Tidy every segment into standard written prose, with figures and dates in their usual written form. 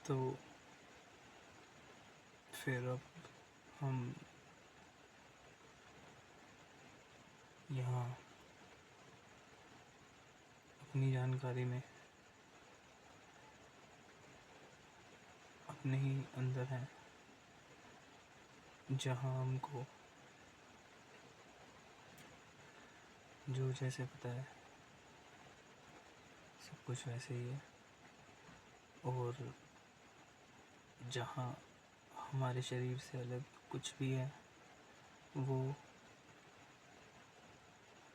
तो फिर अब हम यहाँ अपनी जानकारी में अपने ही अंदर हैं, जहाँ हमको जो जैसे पता है सब कुछ वैसे ही है, और जहाँ हमारे शरीर से अलग कुछ भी है वो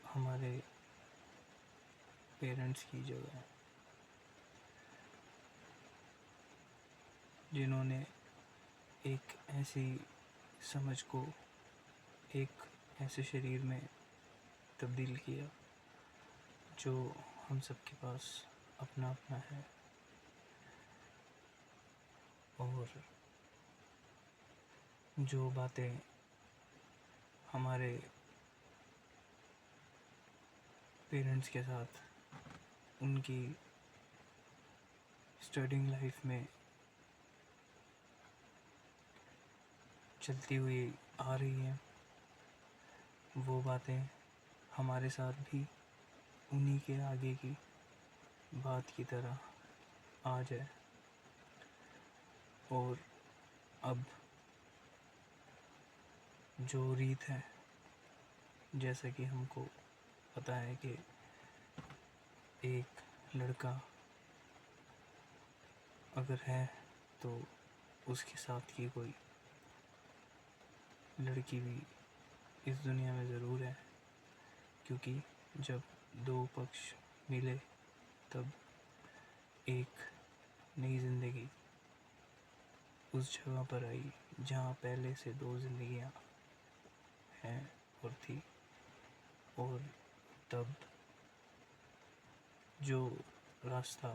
हमारे पेरेंट्स की जगह है, जिन्होंने एक ऐसी समझ को एक ऐसे शरीर में तब्दील किया जो हम सबके पास अपना अपना है। और जो बातें हमारे पेरेंट्स के साथ उनकी स्टडिंग लाइफ में चलती हुई आ रही हैं, वो बातें हमारे साथ भी उन्हीं के आगे की बात की तरह आ जाए। और अब जो रीत है, जैसा कि हमको पता है कि एक लड़का अगर है तो उसके साथ की कोई लड़की भी इस दुनिया में ज़रूर है, क्योंकि जब दो पक्ष मिले तब एक नई ज़िंदगी उस जगह पर आई जहाँ पहले से दो ज़िंदगियाँ हैं और थी। और तब जो रास्ता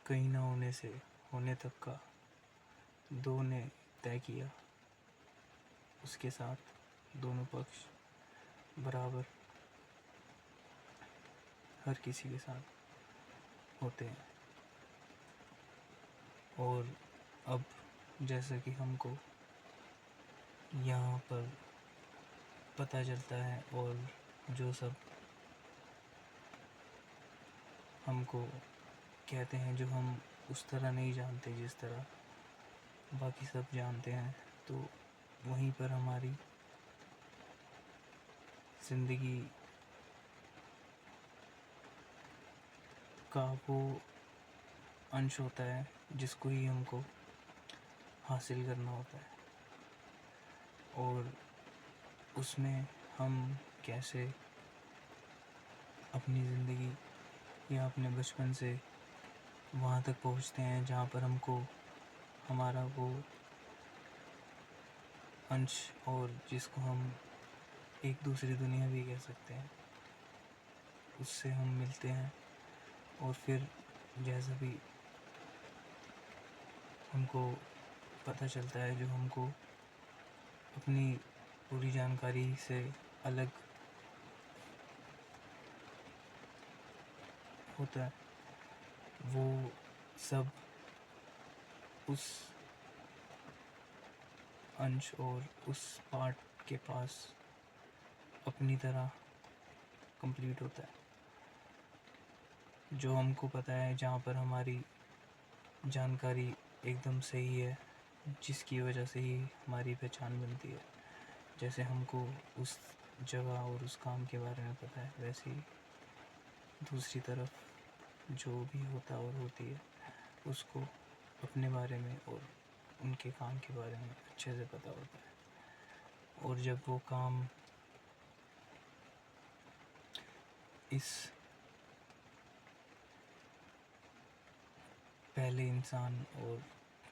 कहीं ना होने से होने तक का दो ने तय किया, उसके साथ दोनों पक्ष बराबर हर किसी के साथ होते हैं। और अब जैसा कि हमको यहाँ पर पता चलता है और जो सब हमको कहते हैं, जो हम उस तरह नहीं जानते जिस तरह बाकी सब जानते हैं, तो वहीं पर हमारी ज़िंदगी का वो अंश होता है जिसको ही हमको हासिल करना होता है। और उसमें हम कैसे अपनी ज़िंदगी या अपने बचपन से वहाँ तक पहुँचते हैं जहाँ पर हमको हमारा वो अंश, और जिसको हम एक दूसरी दुनिया भी कह सकते हैं, उससे हम मिलते हैं। और फिर जैसा भी हमको पता चलता है, जो हमको अपनी पूरी जानकारी से अलग होता है, वो सब उस अंश और उस पार्ट के पास अपनी तरह कंप्लीट होता है। जो हमको पता है, जहाँ पर हमारी जानकारी एकदम सही है, जिसकी वजह से ही हमारी पहचान बनती है। जैसे हमको उस जगह और उस काम के बारे में पता है, वैसे ही दूसरी तरफ जो भी होता और होती है उसको अपने बारे में और उनके काम के बारे में अच्छे से पता होता है। और जब वो काम इस पहले इंसान और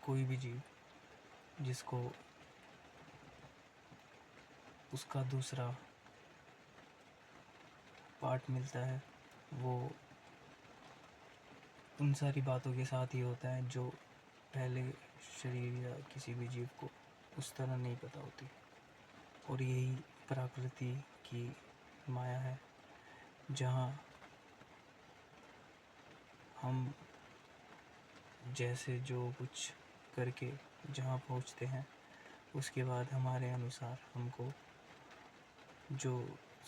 कोई भी जीव जिसको उसका दूसरा पार्ट मिलता है, वो उन सारी बातों के साथ ही होता है जो पहले शरीर या किसी भी जीव को उस तरह नहीं पता होती। और यही प्रकृति की माया है, जहाँ हम जैसे जो कुछ करके जहाँ पहुँचते हैं, उसके बाद हमारे अनुसार हमको जो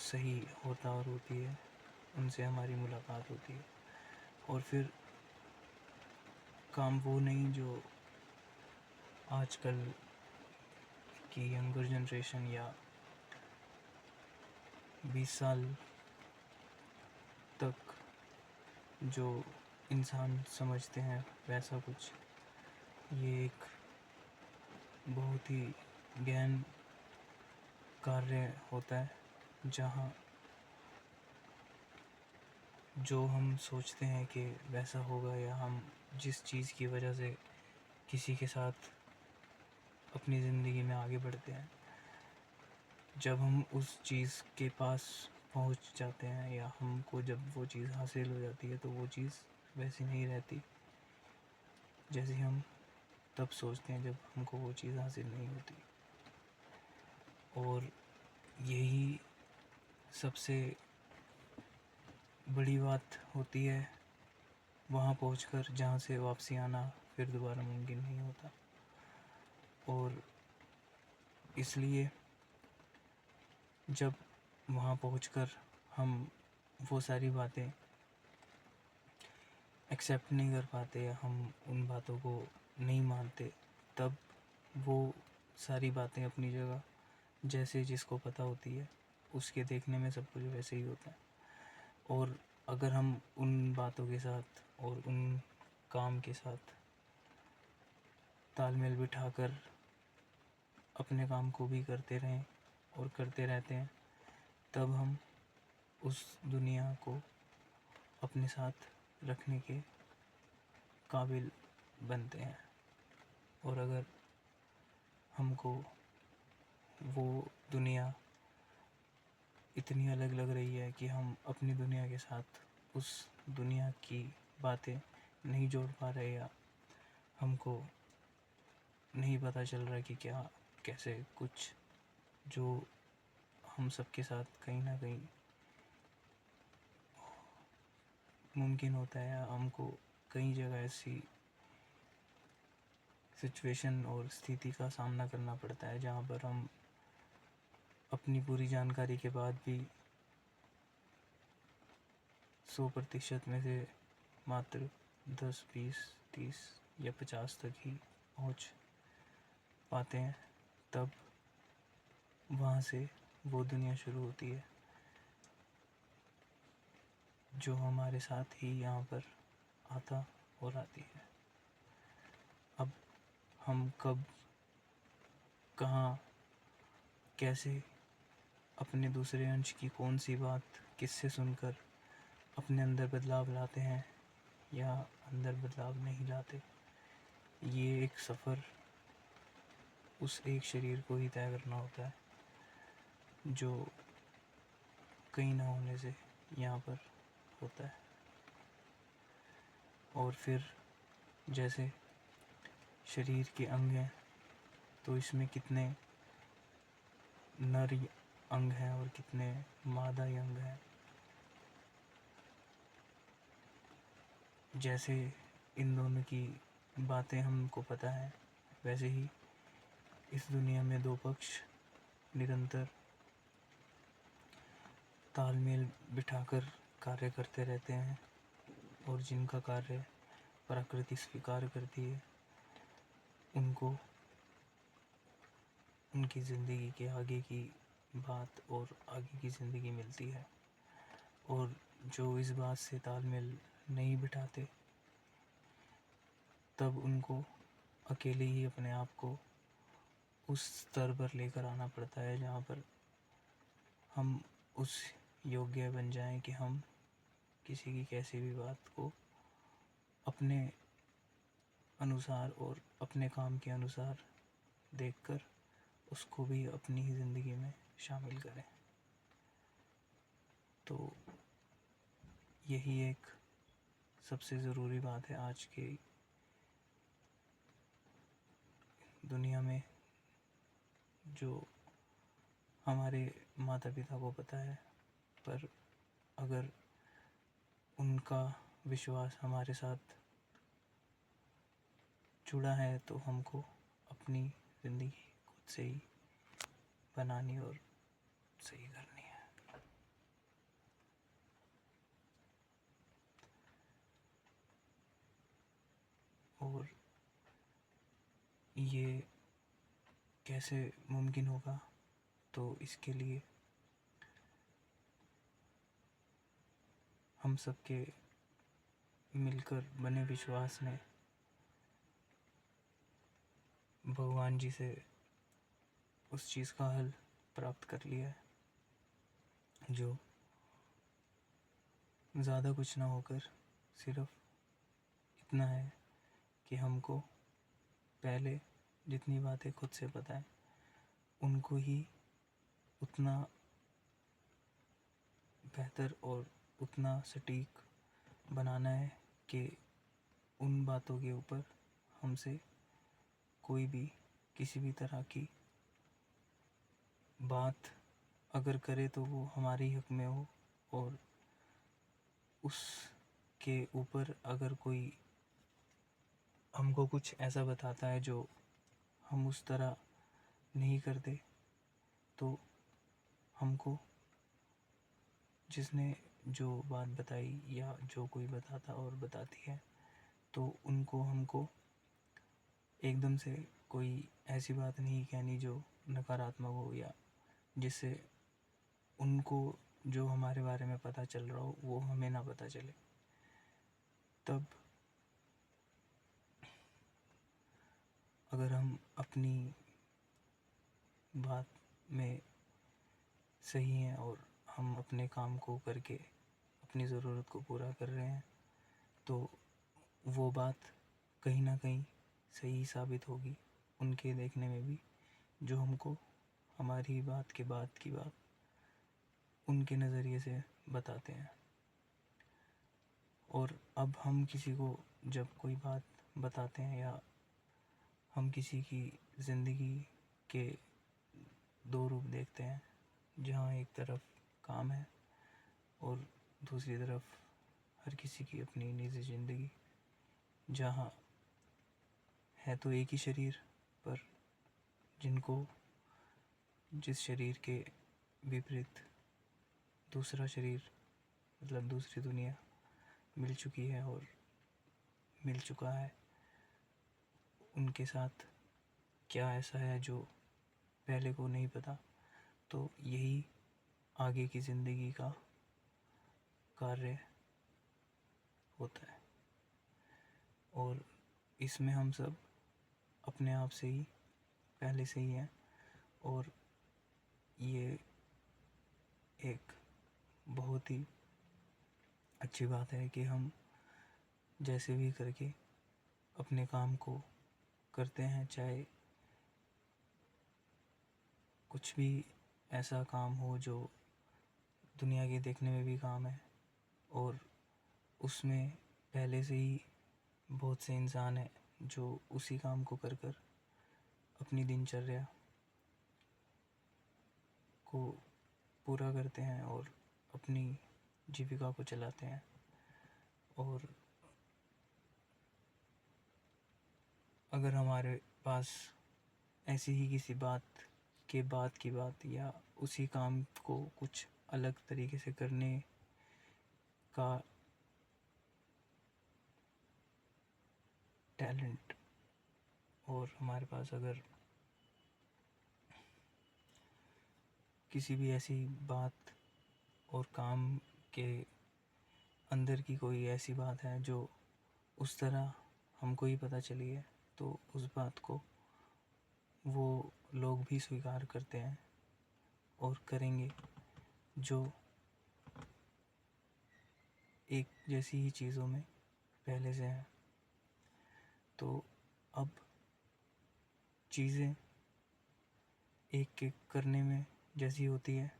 सही होता और होती है उनसे हमारी मुलाकात होती है। और फिर काम वो नहीं जो आजकल की यंगर जनरेशन या 20 साल तक जो इंसान समझते हैं वैसा कुछ। ये एक बहुत ही गहन कार्य होता है जहाँ जो हम सोचते हैं कि वैसा होगा, या हम जिस चीज़ की वजह से किसी के साथ अपनी ज़िंदगी में आगे बढ़ते हैं, जब हम उस चीज़ के पास पहुंच जाते हैं या हमको जब वो चीज़ हासिल हो जाती है, तो वो चीज़ वैसी नहीं रहती जैसे हम तब सोचते हैं जब हमको वो चीज़ हासिल नहीं होती। और यही सबसे बड़ी बात होती है वहाँ पहुंचकर, जहाँ से वापसी आना फिर दोबारा मुमकिन नहीं होता। और इसलिए जब वहाँ पहुंचकर हम वो सारी बातें एक्सेप्ट नहीं कर पाते या हम उन बातों को नहीं मानते, तब वो सारी बातें अपनी जगह जैसे जिसको पता होती है उसके देखने में सब कुछ वैसे ही होता है। और अगर हम उन बातों के साथ और उन काम के साथ तालमेल बिठाकर अपने काम को भी करते रहें और करते रहते हैं, तब हम उस दुनिया को अपने साथ रखने के काबिल बनते हैं। और अगर हमको वो दुनिया इतनी अलग लग रही है कि हम अपनी दुनिया के साथ उस दुनिया की बातें नहीं जोड़ पा रहे, या हमको नहीं पता चल रहा कि क्या कैसे कुछ जो हम सबके साथ कहीं ना कहीं मुमकिन होता है, या हमको कई जगह ऐसी सिचुएशन और स्थिति का सामना करना पड़ता है जहाँ पर हम अपनी पूरी जानकारी के बाद भी 100% में से मात्र 10, 20, 30 या 50 तक ही पहुँच पाते हैं। तब वहाँ से वो दुनिया शुरू होती है जो हमारे साथ ही यहाँ पर आता और आती है। अब हम कब, कहाँ, कैसे अपने दूसरे अंश की कौन सी बात किससे सुनकर अपने अंदर बदलाव लाते हैं या अंदर बदलाव नहीं लाते, ये एक सफ़र उस एक शरीर को ही तय करना होता है जो कहीं ना होने से यहाँ पर होता है। और फिर जैसे शरीर के अंग हैं, तो इसमें कितने नर अंग हैं और कितने मादा अंग हैं। जैसे इन दोनों की बातें हमको पता है, वैसे ही इस दुनिया में दो पक्ष निरंतर तालमेल बिठाकर कार्य करते रहते हैं, और जिनका कार्य प्रकृति स्वीकार करती है उनको उनकी ज़िंदगी के आगे की बात और आगे की ज़िंदगी मिलती है। और जो इस बात से तालमेल नहीं बिठाते, तब उनको अकेले ही अपने आप को उस स्तर पर लेकर आना पड़ता है जहाँ पर हम उस योग्य बन जाएं कि हम किसी की कैसी भी बात को अपने अनुसार और अपने काम के अनुसार देखकर उसको भी अपनी ही ज़िंदगी में शामिल करें। तो यही एक सबसे ज़रूरी बात है आज की दुनिया में, जो हमारे माता पिता को पता है, पर अगर उनका विश्वास हमारे साथ जुड़ा है तो हमको अपनी ज़िंदगी खुद से ही बनानी और सही करनी है। और ये कैसे मुमकिन होगा? तो इसके लिए हम सबके मिलकर बने विश्वास ने भगवान जी से उस चीज़ का हल प्राप्त कर लिया है, जो ज़्यादा कुछ ना होकर सिर्फ इतना है कि हमको पहले जितनी बातें खुद से पता है उनको ही उतना बेहतर और उतना सटीक बनाना है कि उन बातों के ऊपर हमसे कोई भी किसी भी तरह की बात अगर करे तो वो हमारे हक में हो, और उसके ऊपर अगर कोई हमको कुछ ऐसा बताता है जो हम उस तरह नहीं करते, तो हमको जिसने जो बात बताई या जो कोई बताता और बताती है, तो उनको हमको एकदम से कोई ऐसी बात नहीं कहनी जो नकारात्मक हो, या जिससे उनको जो हमारे बारे में पता चल रहा हो वो हमें ना पता चले। तब अगर हम अपनी बात में सही हैं और हम अपने काम को करके अपनी ज़रूरत को पूरा कर रहे हैं, तो वो बात कहीं ना कहीं सही साबित होगी उनके देखने में भी, जो हमको हमारी बात के बाद की बात उनके नज़रिए से बताते हैं। और अब हम किसी को जब कोई बात बताते हैं, या हम किसी की ज़िंदगी के दो रूप देखते हैं, जहाँ एक तरफ काम है और दूसरी तरफ हर किसी की अपनी निजी ज़िंदगी, जहाँ है तो एक ही शरीर, पर जिनको जिस शरीर के विपरीत दूसरा शरीर मतलब दूसरी दुनिया मिल चुकी है और मिल चुका है, उनके साथ क्या ऐसा है जो पहले को नहीं पता। तो यही आगे की ज़िंदगी का कार्य होता है, और इसमें हम सब अपने आप से ही पहले से ही हैं। और ये एक बहुत ही अच्छी बात है कि हम जैसे भी करके अपने काम को करते हैं, चाहे कुछ भी ऐसा काम हो जो दुनिया के देखने में भी काम है, और उसमें पहले से ही बहुत से इंसान हैं जो उसी काम को कर कर अपनी दिनचर्या को पूरा करते हैं और अपनी जीविका को चलाते हैं। और अगर हमारे पास ऐसी ही किसी बात के बाद की बात, या उसी काम को कुछ अलग तरीके से करने का टैलेंट, और हमारे पास अगर किसी भी ऐसी बात और काम के अंदर की कोई ऐसी बात है जो उस तरह हमको ही पता चली है, तो उस बात को वो लोग भी स्वीकार करते हैं और करेंगे, जो एक जैसी ही चीज़ों में पहले से हैं। तो अब चीज़ें एक के करने में जैसी होती है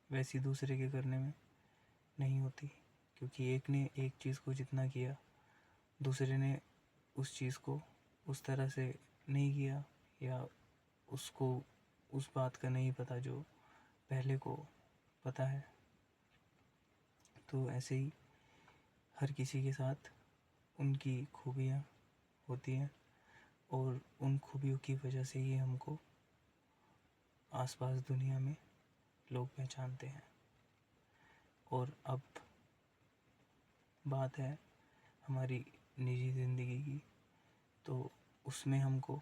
वैसी दूसरे के करने में नहीं होती, क्योंकि एक ने एक चीज़ को जितना किया, दूसरे ने उस चीज़ को उस तरह से नहीं किया, या उसको उस बात का नहीं पता जो पहले को पता है। तो ऐसे ही हर किसी के साथ उनकी खूबियाँ होती हैं, और उन खूबियों की वजह से ही हमको आसपास दुनिया में लोग पहचानते हैं। और अब बात है हमारी निजी ज़िंदगी की, तो उसमें हमको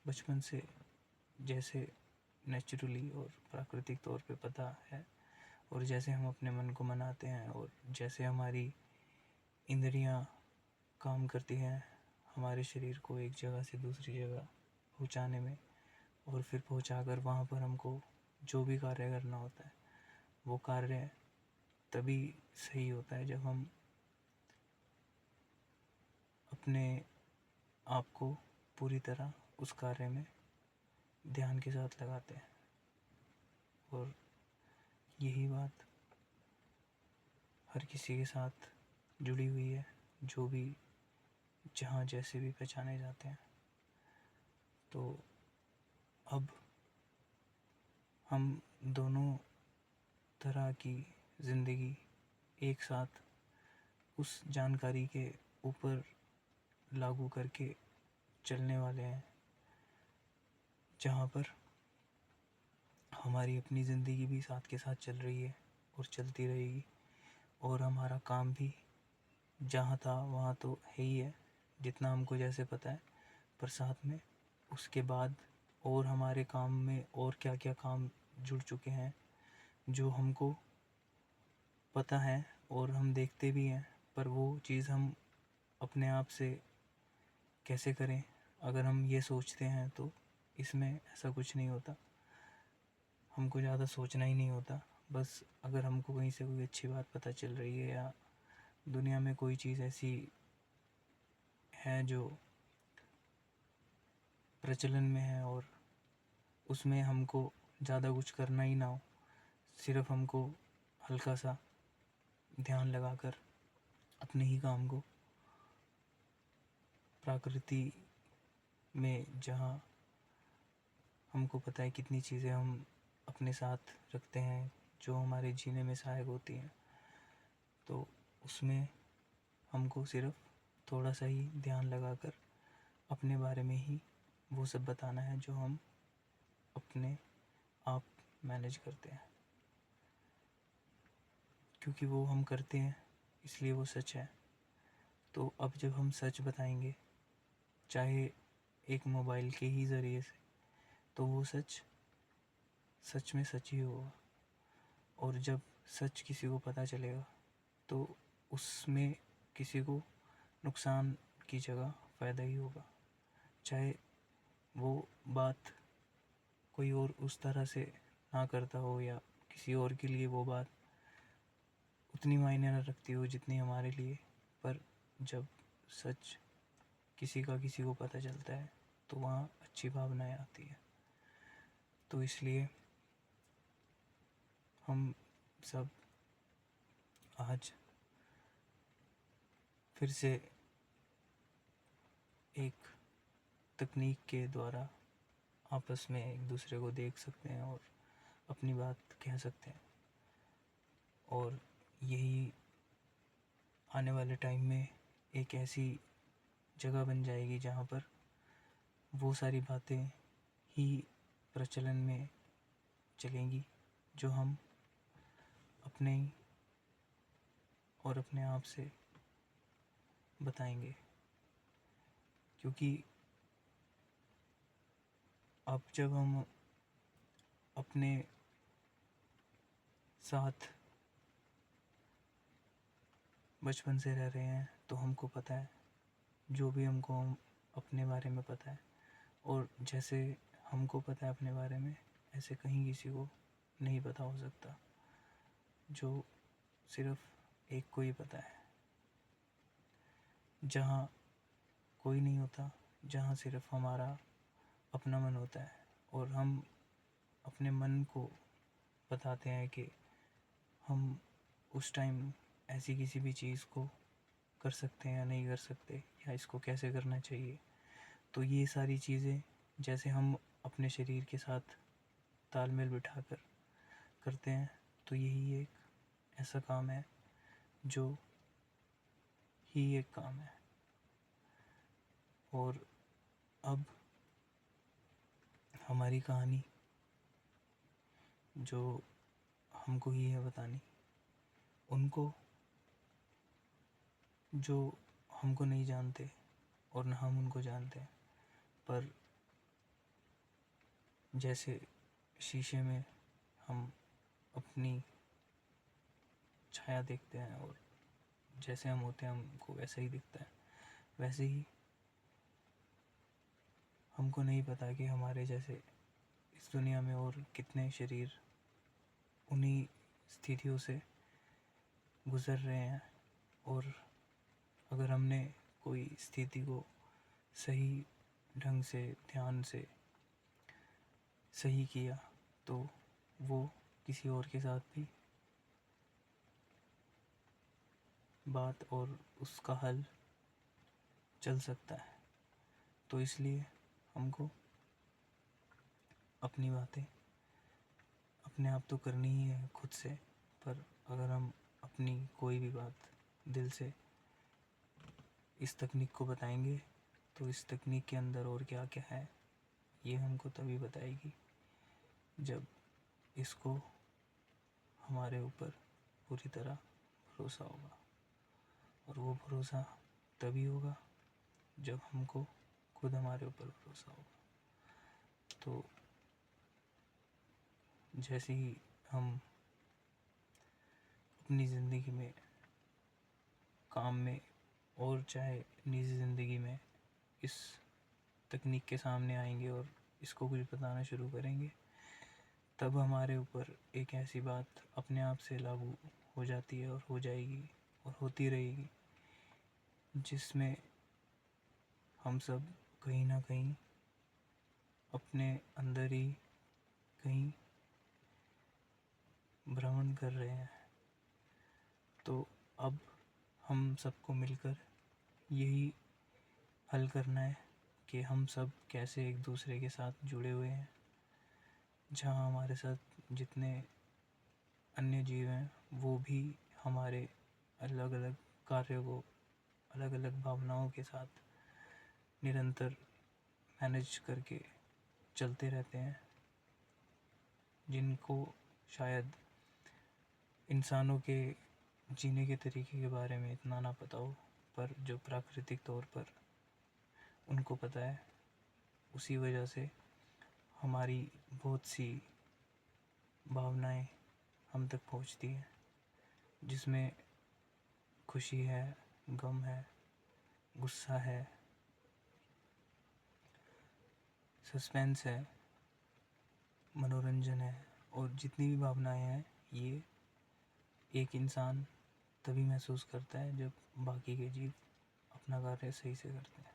बचपन से जैसे नेचुरली और प्राकृतिक तौर पे पता है, और जैसे हम अपने मन को मनाते हैं और जैसे हमारी इंद्रियां काम करती हैं हमारे शरीर को एक जगह से दूसरी जगह पहुंचाने में, और फिर पहुंचाकर वहाँ पर हमको जो भी कार्य करना होता है वो कार्य तभी सही होता है जब हम अपने आप को पूरी तरह उस कार्य में ध्यान के साथ लगाते हैं। और यही बात हर किसी के साथ जुड़ी हुई है जो भी जहाँ जैसे भी पहचाने जाते हैं। तो अब हम दोनों तरह की ज़िंदगी एक साथ उस जानकारी के ऊपर लागू करके चलने वाले हैं जहाँ पर हमारी अपनी ज़िंदगी भी साथ के साथ चल रही है और चलती रहेगी, और हमारा काम भी जहाँ था वहाँ तो है ही है जितना हमको जैसे पता है, पर साथ में उसके बाद और हमारे काम में और क्या क्या काम जुड़ चुके हैं जो हमको पता है और हम देखते भी हैं, पर वो चीज़ हम अपने आप से कैसे करें। अगर हम ये सोचते हैं तो इसमें ऐसा कुछ नहीं होता, हमको ज़्यादा सोचना ही नहीं होता। बस अगर हमको कहीं से कोई अच्छी बात पता चल रही है या दुनिया में कोई चीज़ ऐसी है जो प्रचलन में है और उसमें हमको ज़्यादा कुछ करना ही ना हो, सिर्फ हमको हल्का सा ध्यान लगाकर अपने ही काम को प्रकृति में, जहाँ हमको पता है कितनी चीज़ें हम अपने साथ रखते हैं जो हमारे जीने में सहायक होती हैं, तो उसमें हमको सिर्फ थोड़ा सा ही ध्यान लगाकर अपने बारे में ही वो सब बताना है जो हम अपने आप मैनेज करते हैं, क्योंकि वो हम करते हैं इसलिए वो सच है। तो अब जब हम सच बताएंगे चाहे एक मोबाइल के ही ज़रिए से, तो वो सच सच में सच ही होगा। और जब सच किसी को पता चलेगा तो उसमें किसी को नुकसान की जगह फ़ायदा ही होगा, चाहे वो बात कोई और उस तरह से ना करता हो या किसी और के लिए वो बात उतनी मायने न रखती हो जितनी हमारे लिए। पर जब सच किसी का किसी को पता चलता है तो वहाँ अच्छी भावनाएं आती है। तो इसलिए हम सब आज फिर से एक तकनीक के द्वारा आपस में एक दूसरे को देख सकते हैं और अपनी बात कह सकते हैं, और यही आने वाले टाइम में एक ऐसी जगह बन जाएगी जहाँ पर वो सारी बातें ही प्रचलन में चलेंगी जो हम अपने और अपने आप से बताएंगे। क्योंकि अब जब हम अपने साथ बचपन से रह रहे हैं तो हमको पता है जो भी हमको हम अपने बारे में पता है, और जैसे हमको पता है अपने बारे में ऐसे कहीं किसी को नहीं पता हो सकता, जो सिर्फ एक को ही पता है। जहाँ कोई नहीं होता, जहाँ सिर्फ हमारा अपना मन होता है, और हम अपने मन को बताते हैं कि हम उस टाइम ऐसी किसी भी चीज़ को कर सकते हैं या नहीं कर सकते, या इसको कैसे करना चाहिए। तो ये सारी चीज़ें जैसे हम अपने शरीर के साथ तालमेल बिठाकर करते हैं, तो यही एक ऐसा काम है जो ही एक काम है। और अब हमारी कहानी जो हमको ही है बतानी, उनको जो हमको नहीं जानते और न हम उनको जानते हैं, पर जैसे शीशे में हम अपनी छाया देखते हैं और जैसे हम होते हैं हमको वैसा ही दिखता है, वैसे ही हमको नहीं पता कि हमारे जैसे इस दुनिया में और कितने शरीर उन्हीं स्थितियों से गुज़र रहे हैं। और अगर हमने कोई स्थिति को सही ढंग से ध्यान से सही किया तो वो किसी और के साथ भी बात और उसका हल चल सकता है। तो इसलिए हमको अपनी बातें अपने आप तो करनी ही है खुद से, पर अगर हम अपनी कोई भी बात दिल से इस तकनीक को बताएंगे तो इस तकनीक के अंदर और क्या क्या है ये हमको तभी बताएगी जब इसको हमारे ऊपर पूरी तरह भरोसा होगा। और वो भरोसा तभी होगा जब हमको खुद हमारे ऊपर भरोसा होगा। तो जैसे ही हम अपनी ज़िंदगी में, काम में और चाहे निजी ज़िंदगी में इस तकनीक के सामने आएंगे और इसको कुछ बताना शुरू करेंगे, तब हमारे ऊपर एक ऐसी बात अपने आप से लागू हो जाती है और हो जाएगी और होती रहेगी, जिसमें हम सब कहीं ना कहीं अपने अंदर ही कहीं भ्रमण कर रहे हैं। तो अब हम सबको मिलकर यही हल करना है कि हम सब कैसे एक दूसरे के साथ जुड़े हुए हैं। जहाँ हमारे साथ जितने अन्य जीव हैं वो भी हमारे अलग अलग कार्यों को अलग अलग भावनाओं के साथ निरंतर मैनेज करके चलते रहते हैं, जिनको शायद इंसानों के जीने के तरीके के बारे में इतना ना पता हो, पर जो प्राकृतिक तौर पर उनको पता है, उसी वजह से हमारी बहुत सी भावनाएं हम तक पहुंचती हैं, जिसमें खुशी है, गम है, गुस्सा है, सस्पेंस है, मनोरंजन है, और जितनी भी भावनाएं हैं ये एक इंसान तभी महसूस करता है जब बाकी के जीव अपना कार्य सही से करते हैं।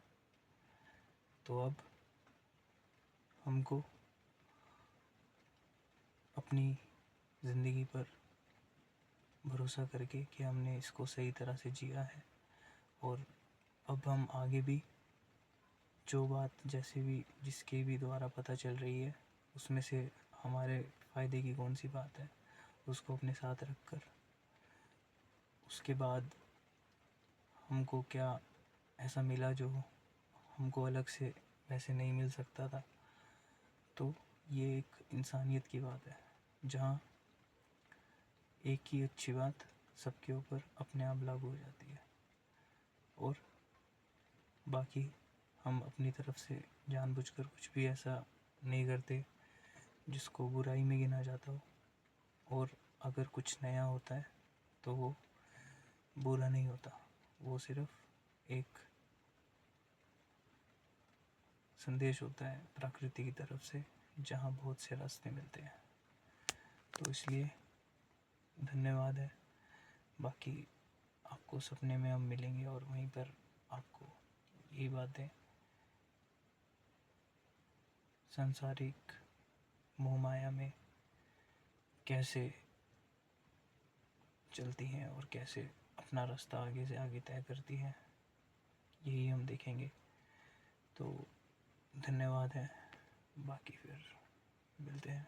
तो अब हमको अपनी ज़िंदगी पर भरोसा करके कि हमने इसको सही तरह से जिया है, और अब हम आगे भी जो बात जैसे भी जिसके भी द्वारा पता चल रही है उसमें से हमारे फ़ायदे की कौन सी बात है उसको अपने साथ रख कर उसके बाद हमको क्या ऐसा मिला जो हमको अलग से वैसे नहीं मिल सकता था। तो ये एक इंसानियत की बात है, जहाँ एक ही अच्छी बात सबके ऊपर अपने आप लागू हो जाती है, और बाकी हम अपनी तरफ से जानबूझकर कुछ भी ऐसा नहीं करते जिसको बुराई में गिना जाता हो। और अगर कुछ नया होता है तो वो बुरा नहीं होता, वो सिर्फ एक संदेश होता है प्रकृति की तरफ से, जहाँ बहुत से रास्ते मिलते हैं। तो इसलिए धन्यवाद है। बाकी आपको सपने में हम मिलेंगे और वहीं पर आपको यही बातें सांसारिक मोह माया में कैसे चलती हैं और कैसे अपना रास्ता आगे से आगे तय करती हैं, यही हम देखेंगे। तो धन्यवाद है। बाकी फिर मिलते हैं।